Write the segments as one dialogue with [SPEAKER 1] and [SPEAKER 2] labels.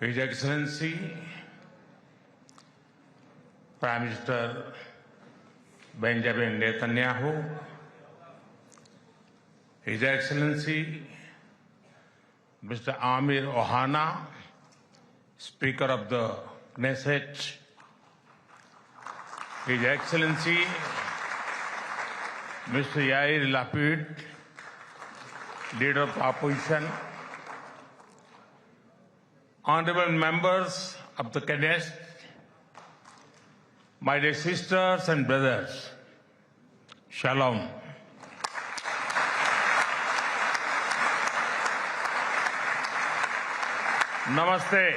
[SPEAKER 1] His Excellency, Prime Minister Benjamin Netanyahu, His Excellency, Mr. Amir Ohana, Speaker of the Knesset, His Excellency, Mr. Yair Lapid, Leader of the Opposition, Honorable members of the Knesset, my dear sisters and brothers, Shalom. Namaste.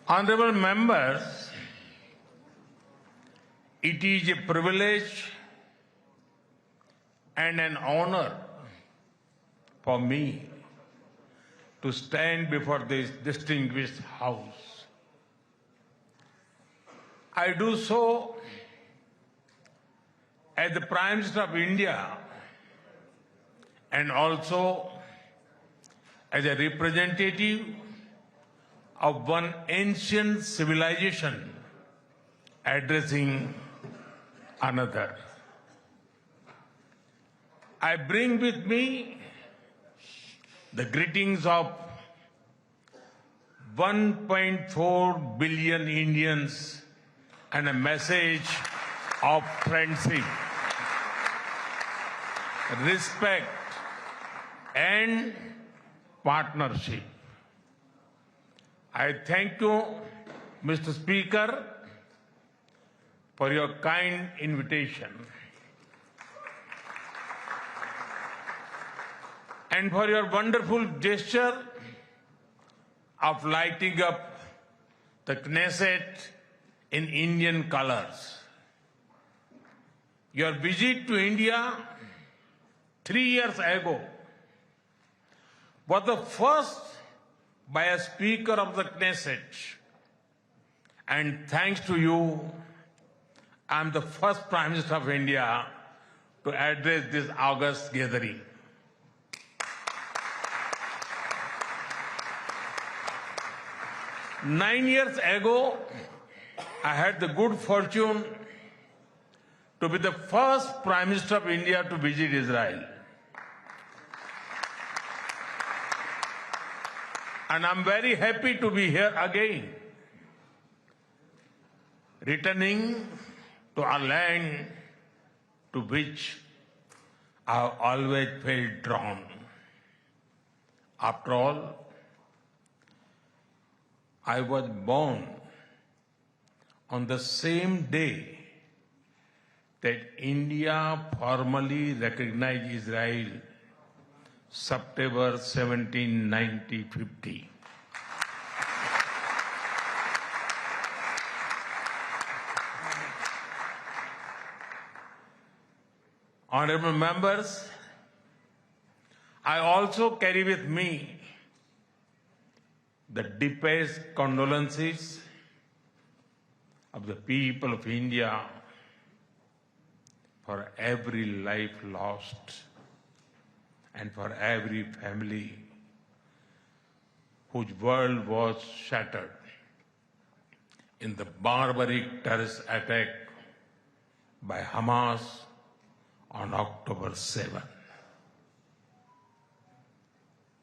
[SPEAKER 1] Honorable members, it is a privilege and an honor for me to stand before this distinguished House. I do so as the Prime Minister of India and also as a representative of one ancient civilization addressing another. I bring with me the greetings of 1.4 billion Indians and a message of friendship, respect, and partnership. I thank you, Mr. Speaker, for your kind invitation and for your wonderful gesture of lighting up the Knesset in Indian colors. Your visit to India 3 years ago was the first by a Speaker of the Knesset, and thanks to you, I am the first Prime Minister of India to address this august gathering. Nine years ago, I had the good fortune to be the first Prime Minister of India to visit Israel. And I'm very happy to be here again, returning to a land to which I have always felt drawn. After all, I was born on the same day that India formally recognized Israel, September 17, 1950. Honorable members, I also carry with me the deepest condolences of the people of India for every life lost and for every family whose world was shattered in the barbaric terrorist attack by Hamas on October 7.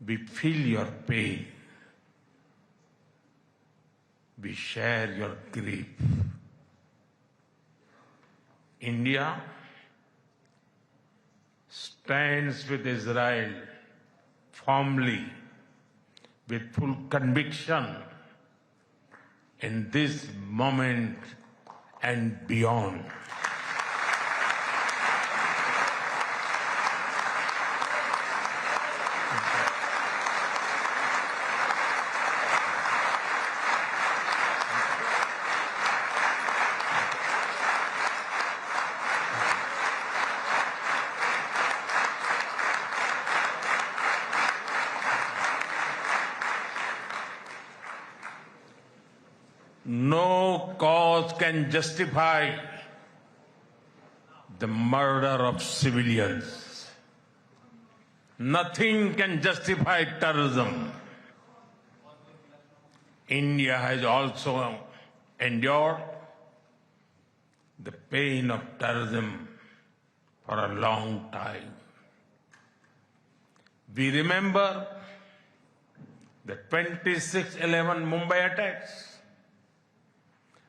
[SPEAKER 1] We feel your pain. We share your grief. India stands with Israel firmly, with full conviction in this moment and beyond. No cause can justify the murder of civilians. Nothing can justify terrorism. India has also endured the pain of terrorism for a long time. We remember the 26/11 Mumbai attacks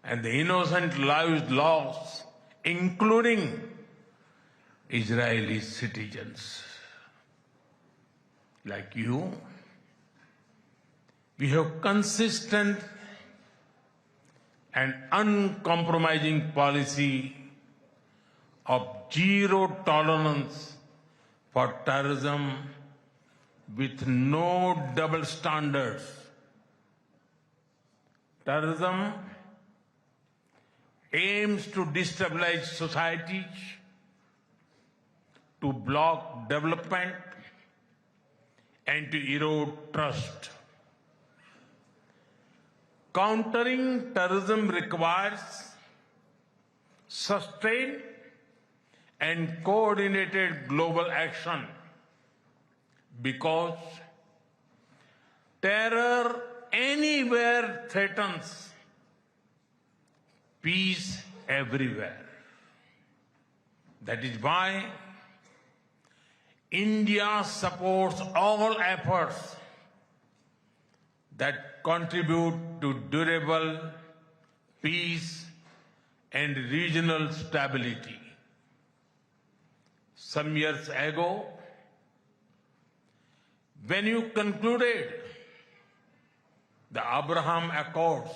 [SPEAKER 1] and the innocent lives lost, including Israeli citizens. Like you, we have consistent and uncompromising policy of zero tolerance for terrorism with no double standards. Terrorism aims to destabilize societies, to block development, and to erode trust. Countering terrorism requires sustained and coordinated global action because terror anywhere threatens peace everywhere. That is why India supports all efforts that contribute to durable peace and regional stability. Some years ago, when you concluded the Abraham Accords,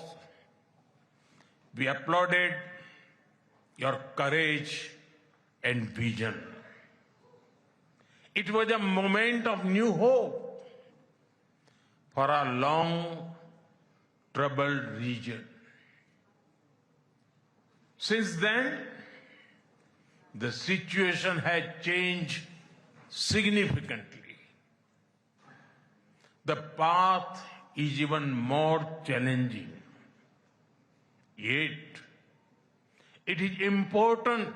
[SPEAKER 1] we applauded your courage and vision. It was a moment of new hope for a long troubled region. Since then, the situation has changed significantly. The path is even more challenging. Yet, it is important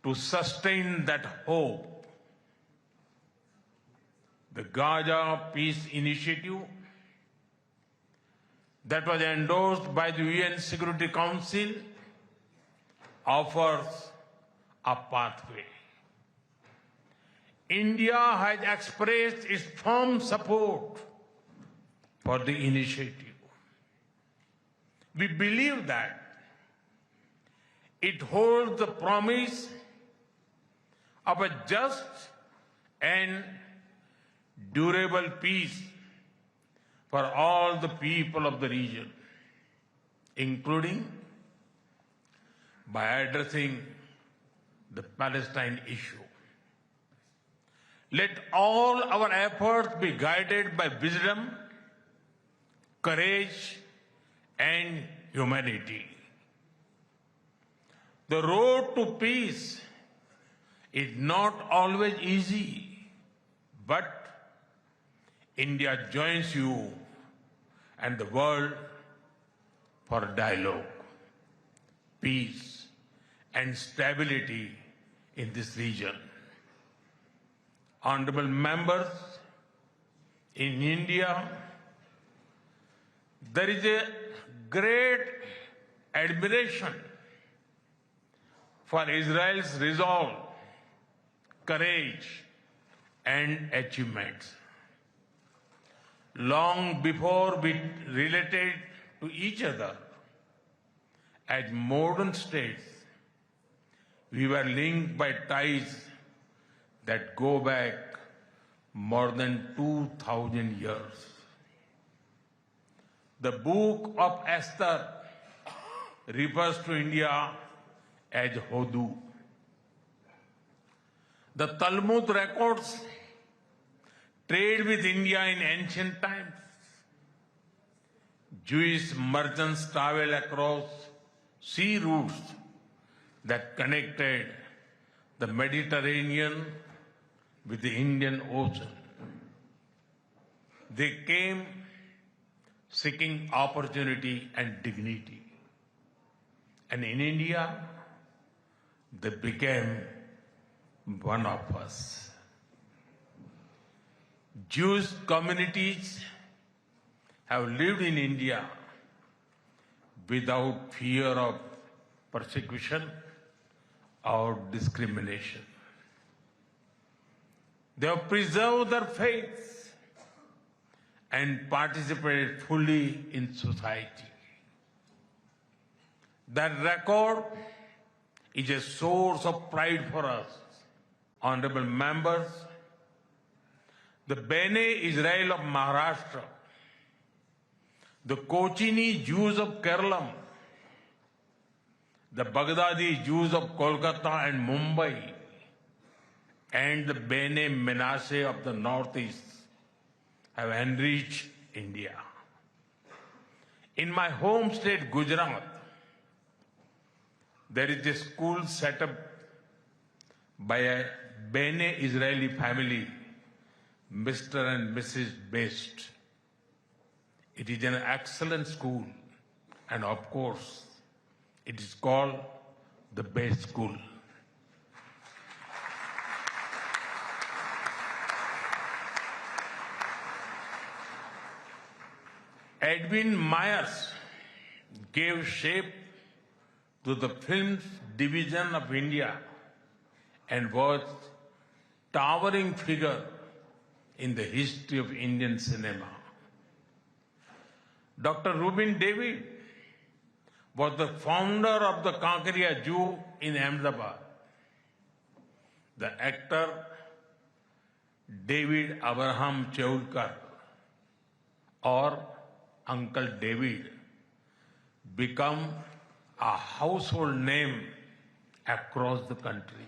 [SPEAKER 1] to sustain that hope. The Gaza Peace Initiative that was endorsed by the UN Security Council offers a pathway. India has expressed its firm support for the initiative. We believe that it holds the promise of a just and durable peace for all the people of the region, including by addressing the Palestine issue. Let all our efforts be guided by wisdom, courage, and humanity. The road to peace is not always easy, but India joins you and the world for dialogue, peace, and stability in this region. Honorable members, in India, there is a great admiration for Israel's resolve, courage, and achievements. Long before we related to each other as modern states, we were linked by ties that go back more than 2,000 years. The book of Esther refers to India as Hodu. The Talmud records trade with India in ancient times. Jewish merchants traveled across sea routes that connected the Mediterranean with the Indian Ocean. They came seeking opportunity and dignity. And in India, they became one of us. Jewish communities have lived in India without fear of persecution or discrimination. They have preserved their faith and participated fully in society. That record is a source of pride for us. Honorable members, the Bene Israel of Maharashtra, the Kochini Jews of Kerala, the Baghdadi Jews of Kolkata and Mumbai, and the Bene Menashe of the Northeast have enriched India. In my home state, Gujarat, there is a school set up by a Bene Israeli family, Mr. and Mrs. Best. It is an excellent school, and of course, it is called the Best School. Edwin Myers gave shape to the film's division of India and was towering figure in the history of Indian cinema. Dr. Rubin David was the founder of the Kankaria Jew in Ahmedabad. The actor David Abraham Cheulkar, or Uncle David, become a household name across the country.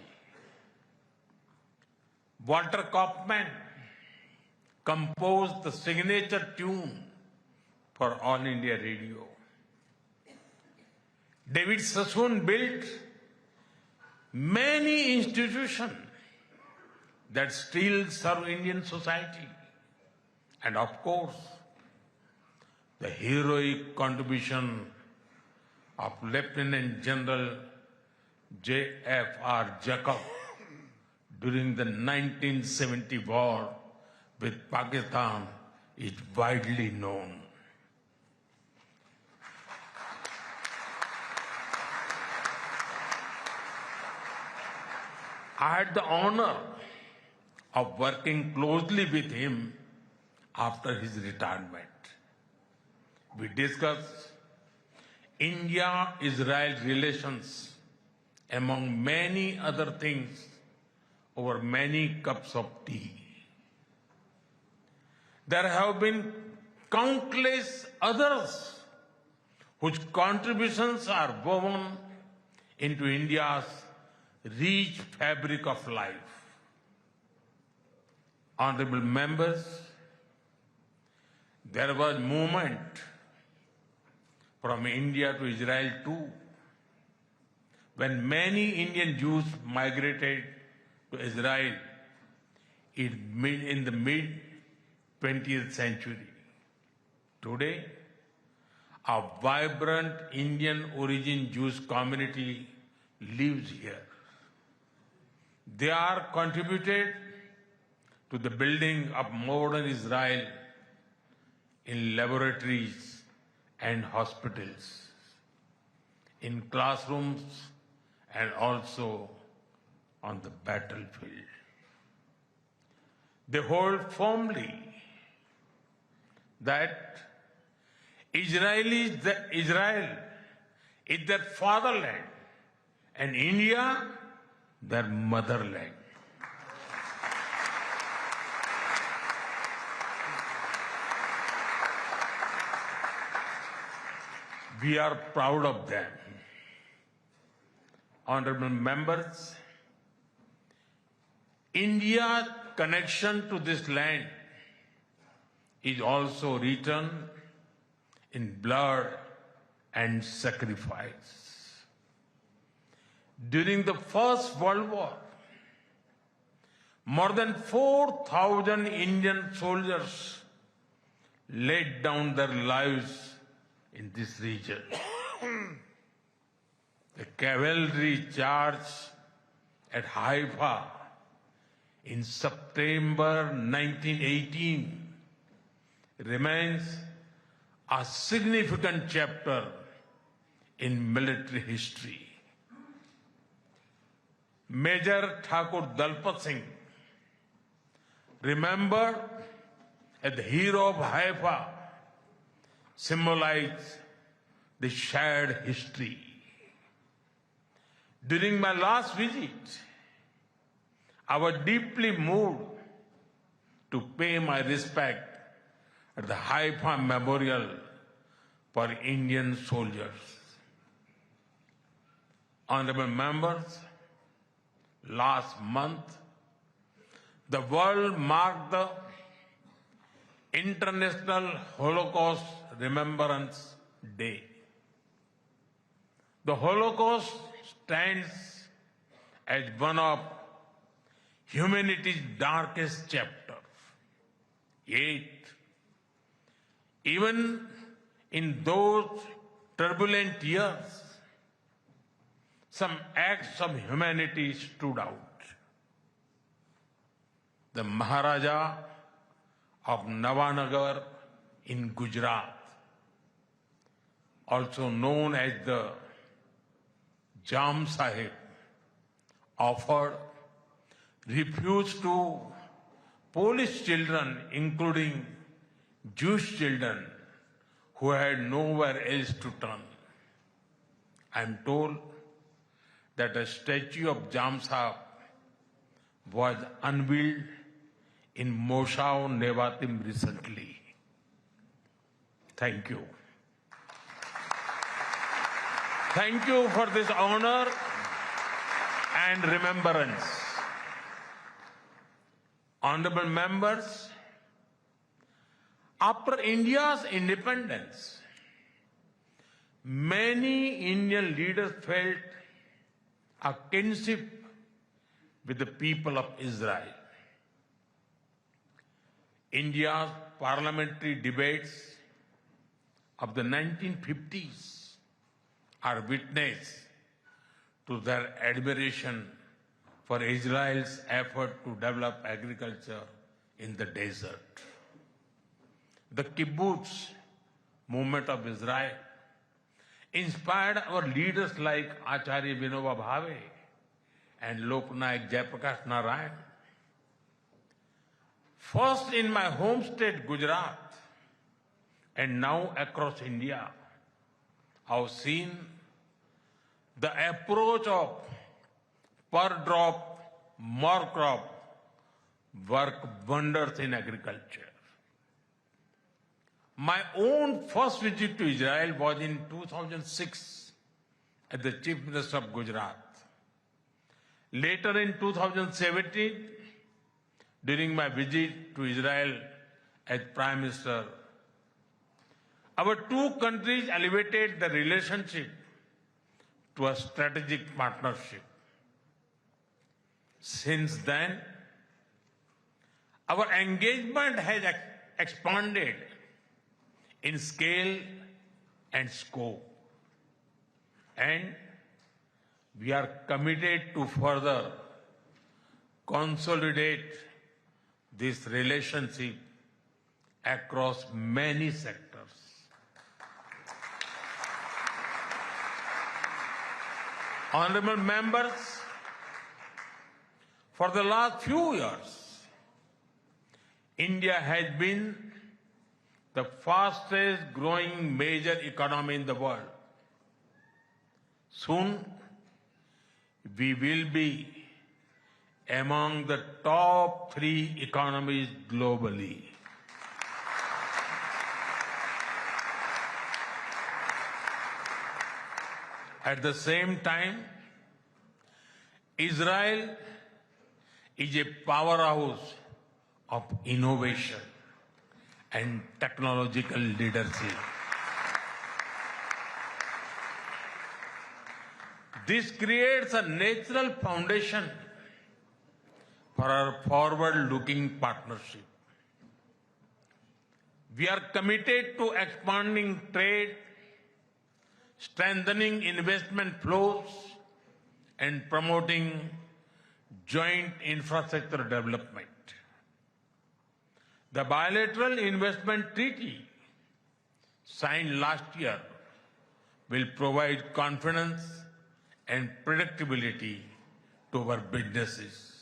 [SPEAKER 1] Walter Kaufman composed the signature tune for All India Radio. David Sassoon built many institutions that still serve Indian society. And of course, the heroic contribution of Lieutenant General J.F.R. Jacob during the 1970 war with Pakistan is widely known. I had the honor of working closely with him after his retirement. We discussed India-Israel relations, among many other things, over many cups of tea. There have been countless others whose contributions are woven into India's rich fabric of life. Honorable members, there was movement from India to Israel too, when many Indian Jews migrated to Israel in the mid-20th century. Today, a vibrant Indian origin Jewish community lives here. They are contributed to the building of modern Israel in laboratories and hospitals, in classrooms, and also on the battlefield. They hold firmly that Israel is their fatherland and India their motherland. We are proud of them. Honorable members, India's connection to this land is also written in blood and sacrifice. During the First World War, more than 4,000 Indian soldiers laid down their lives in this region. The cavalry charge at Haifa in September 1918 remains a significant chapter in military history. Major Thakur Dalpat Singh, remembered as the hero of Haifa, symbolized the shared history. During my last visit, I was deeply moved to pay my respect at the Haifa Memorial for Indian soldiers. Honorable members, last month, the world marked the International Holocaust Remembrance Day. The Holocaust stands as one of humanity's darkest chapters. Yet, even in those turbulent years, some acts of humanity stood out. The Maharaja of Navanagar in Gujarat, also known as the Jam Sahib, offered refuge to Polish children, including Jewish children who had nowhere else to turn. I am told that a statue of Jam Sahib was unveiled in Moshav Nevatim recently. Thank you. Thank you for this honor and remembrance. Honorable members, after India's independence, many Indian leaders felt a kinship with the people of Israel. India's parliamentary debates of the 1950s are witness to their admiration for Israel's effort to develop agriculture in the desert. The kibbutz movement of Israel inspired our leaders like Acharya Vinoba Bhave and Loknayak Jayaprakash Narayan. First in my home state, Gujarat, and now across India, I've seen the approach of per drop, more crop work wonders in agriculture. My own first visit to Israel was in 2006 as the Chief Minister of Gujarat. Later in 2017, during my visit to Israel as Prime Minister, our two countries elevated the relationship to a strategic partnership. Since then, our engagement has expanded in scale and scope, and we are committed to further consolidate this relationship across many sectors. Honorable members, for the last few years, India has been the fastest growing major economy in the world. Soon, we will be among the top 3 economies globally. At the same time, Israel is a powerhouse of innovation and technological leadership. This creates a natural foundation for our forward-looking partnership. We are committed to expanding trade, strengthening investment flows, and promoting joint infrastructure development. The bilateral investment treaty signed last year will provide confidence and predictability to our businesses.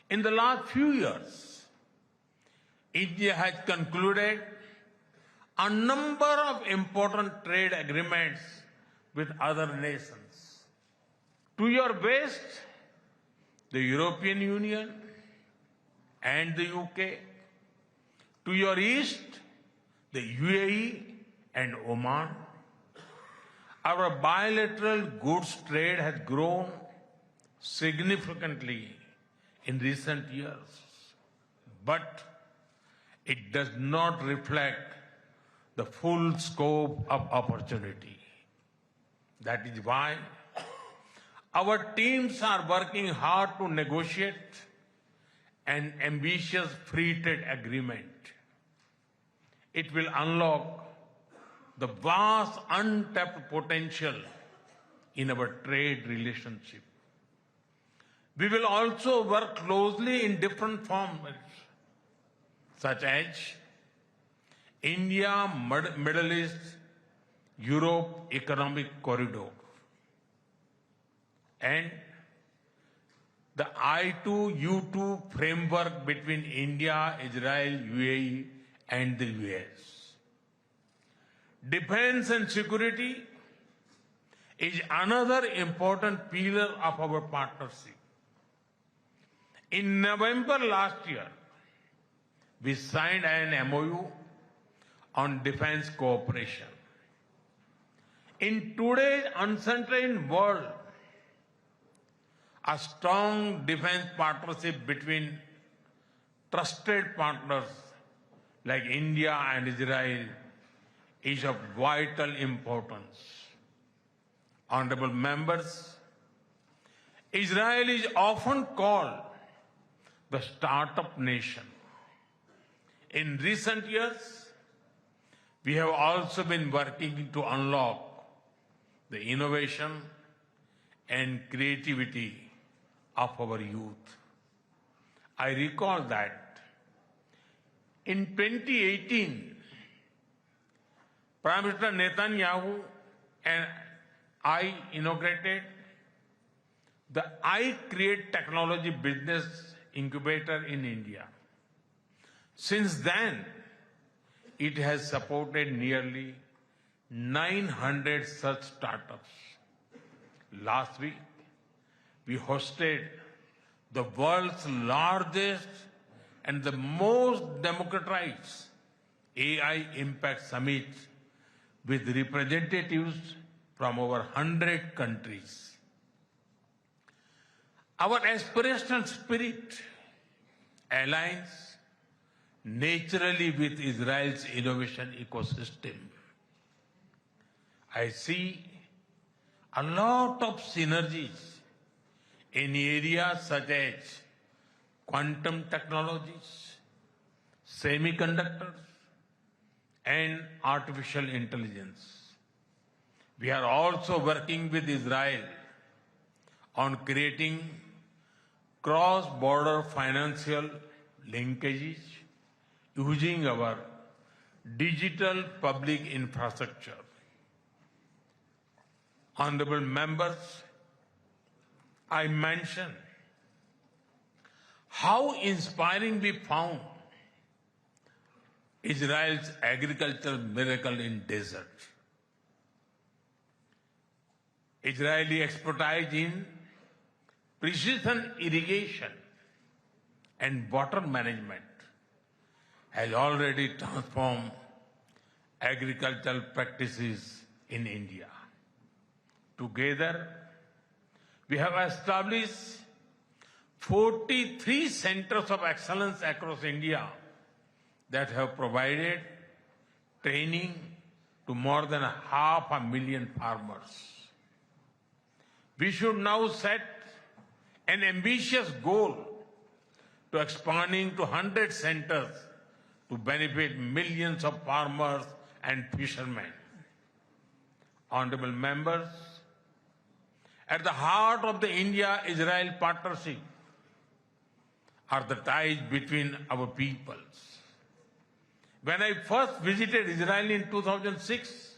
[SPEAKER 1] In the last few years, India has concluded a number of important trade agreements with other nations. To your west, the European Union and the UK. To your east, the UAE and Oman. Our bilateral goods trade has grown significantly in recent years, but it does not reflect the full scope of opportunity. That is why our teams are working hard to negotiate an ambitious free trade agreement. It will unlock the vast untapped potential in our trade relationship. We will also work closely in different formats, such as India, Middle East, Europe Economic Corridor, and the I2U2 framework between India, Israel, UAE, and the US. Defense and security is another important pillar of our partnership. In November last year, we signed an MOU on defense cooperation. In today's uncertain world, a strong defense partnership between trusted partners like India and Israel is of vital importance. Honorable members, Israel is often called the startup nation. In recent years, we have also been working to unlock the innovation and creativity of our youth. I recall that in 2018, Prime Minister Netanyahu and I inaugurated the I Create Technology Business Incubator in India. Since then, it has supported nearly 900 such startups. Last week, we hosted the world's largest and the most democratized AI Impact Summit with representatives from over 100 countries. Our aspirational spirit aligns naturally with Israel's innovation ecosystem. I see a lot of synergies in areas such as quantum technologies, semiconductors, and artificial intelligence. We are also working with Israel on creating cross-border financial linkages using our digital public infrastructure. Honorable members, I mentioned how inspiring we found Israel's agricultural miracle in desert. Israeli expertise in precision irrigation and water management has already transformed agricultural practices in India. Together, we have established 43 centers of excellence across India that have provided training to more than 500,000 farmers. We should now set an ambitious goal to expanding to 100 centers to benefit millions of farmers and fishermen. Honorable members, At the heart of the India-Israel partnership are the ties between our peoples. When I first visited Israel in 2006,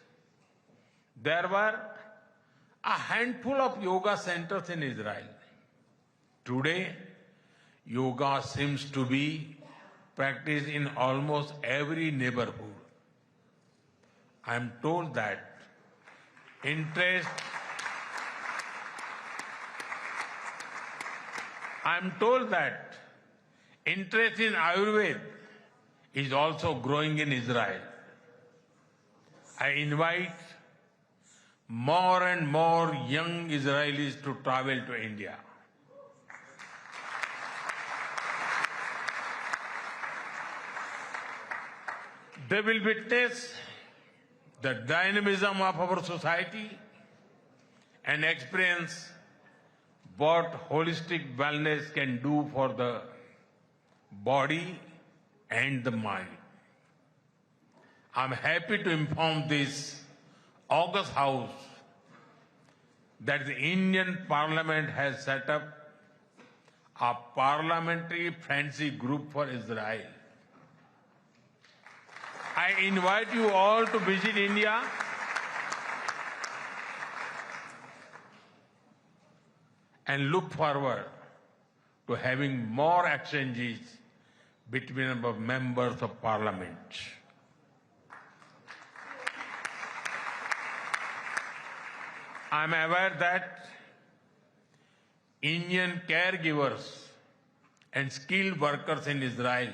[SPEAKER 1] there were a handful of yoga centers in Israel. Today, yoga seems to be practiced in almost every neighborhood. I am told that interest in Ayurveda is also growing in Israel. I invite more and more young Israelis to travel to India. They will witness the dynamism of our society and experience what holistic wellness can do for the body and the mind. I'm happy to inform this August House that the Indian Parliament has set up a parliamentary friendship group for Israel. I invite you all to visit India and look forward to having more exchanges between our members of parliament. I am aware that Indian caregivers and skilled workers in Israel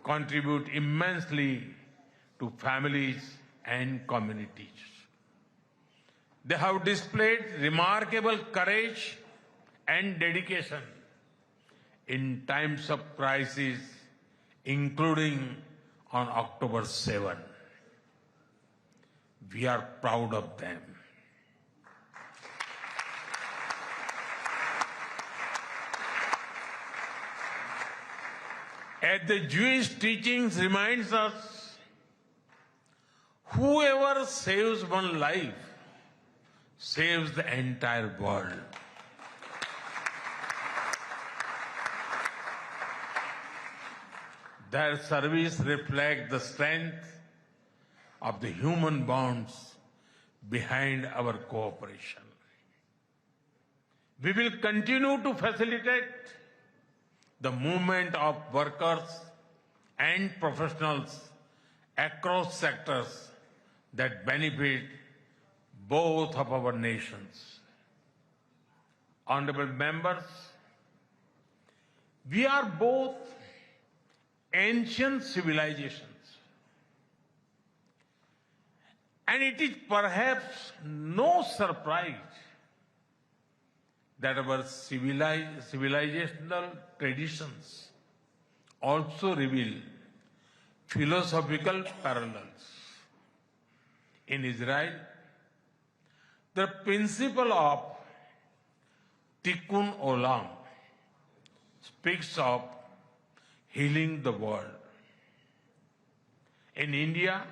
[SPEAKER 1] contribute immensely to families and communities. They have displayed remarkable courage and dedication in times of crisis, including on October 7. We are proud of them. As the Jewish teachings reminds us, whoever saves one life saves the entire world. Their service reflects the strength of the human bonds behind our cooperation. We will continue to facilitate the movement of workers and professionals across sectors that benefit both of our nations. Honorable members, we are both ancient civilizations, and it is perhaps no surprise that our civilizational traditions also reveal philosophical parallels. In Israel, the principle of Tikkun Olam speaks of healing the world. In India,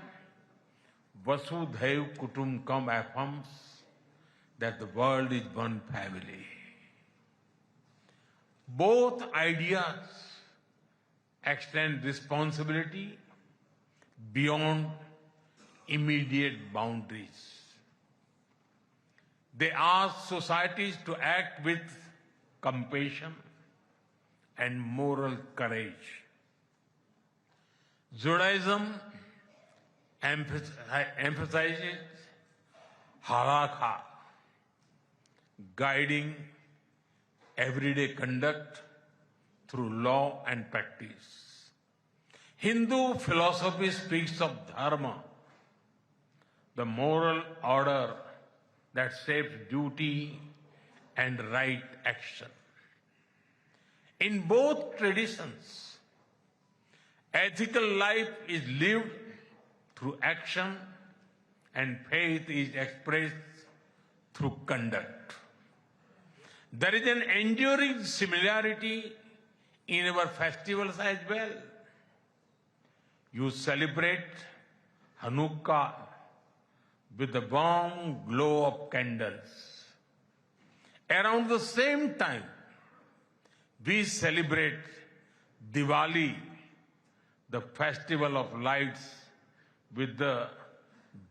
[SPEAKER 1] Vasudhaiv Kutumbakam affirms that the world is one family. Both ideas extend responsibility beyond immediate boundaries. They ask societies to act with compassion and moral courage. Judaism emphasizes halakha, guiding everyday conduct through law and practice. Hindu philosophy speaks of dharma, the moral order that shapes duty and right action. In both traditions, ethical life is lived through action and faith is expressed through conduct. There is an enduring similarity in our festivals as well. You celebrate Hanukkah with the warm glow of candles, Around the same time, we celebrate Diwali, the festival of lights, with the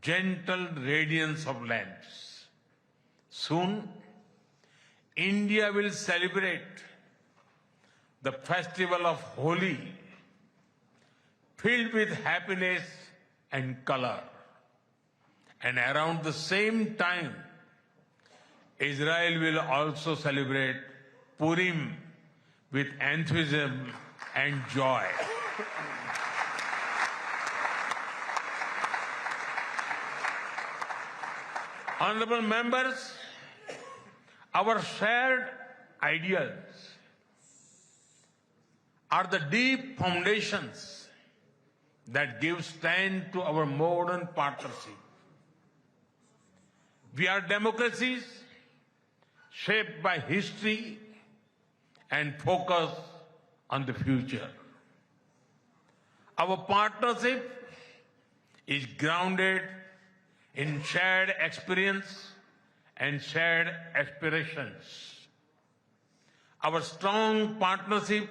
[SPEAKER 1] gentle radiance of lamps. Soon, India will celebrate the festival of Holi, filled with happiness and color. And around the same time, Israel will also celebrate Purim with enthusiasm and joy. Honorable members, our shared ideals are the deep foundations that give strength to our modern partnership. We are democracies shaped by history and focused on the future. Our partnership is grounded in shared experience and shared aspirations. Our strong partnership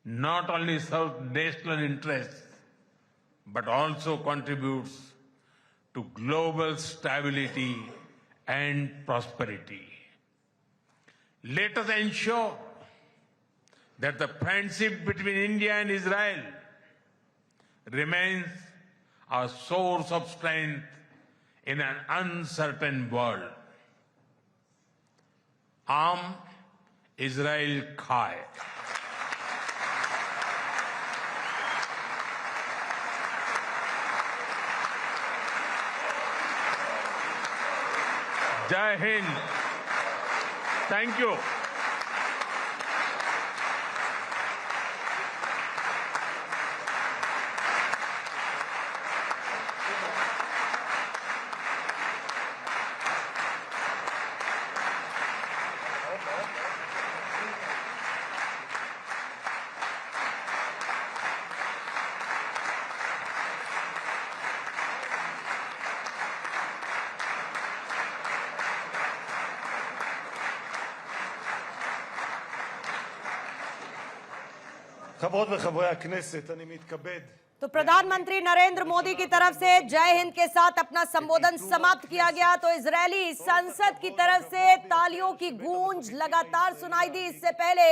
[SPEAKER 1] not only serves national interests, but also contributes to global stability and prosperity. Let us ensure that the friendship between India and Israel remains a source of strength in an uncertain world. Am Israel Chai. Jai Hind. Thank you.
[SPEAKER 2] חברות וחברי הכנסת, אני מתכבד
[SPEAKER 3] तो प्रधानमंत्री नरेंद्र मोदी की तरफ से जय हिंद के साथ अपना संबोधन समाप्त किया गया। तो इजरायली संसद की तरफ से तालियों की गूंज लगातार सुनाई दी। इससे पहले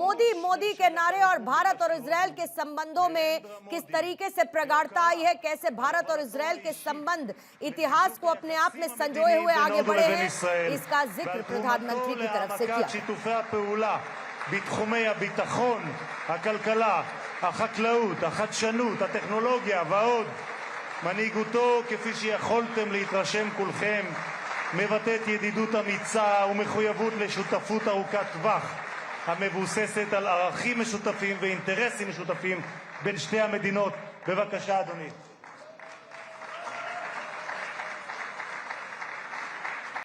[SPEAKER 3] मोदी मोदी के नारे और भारत और इजरायल के संबंधों में किस तरीके से प्रगाढ़ता आई है, कैसे भारत और इजरायल के संबंध इतिहास को अपने आप में संजोए हुए आगे बढ़े हैं, इसका जिक्र प्रधानमंत्री की तरफ से किया।
[SPEAKER 2] בתחומי הביטחון, הכלכלה, החקלאות, החדשנות, הטכנולוגיה ועוד. מנהיגותו, כפי שיכולתם להתרשם כולכם, מבטאת ידידות אמיצה ומחויבות לשותפות ארוכת טווח, המבוססת על ערכים משותפים ואינטרסים משותפים בין שתי המדינות. בבקשה, אדוני.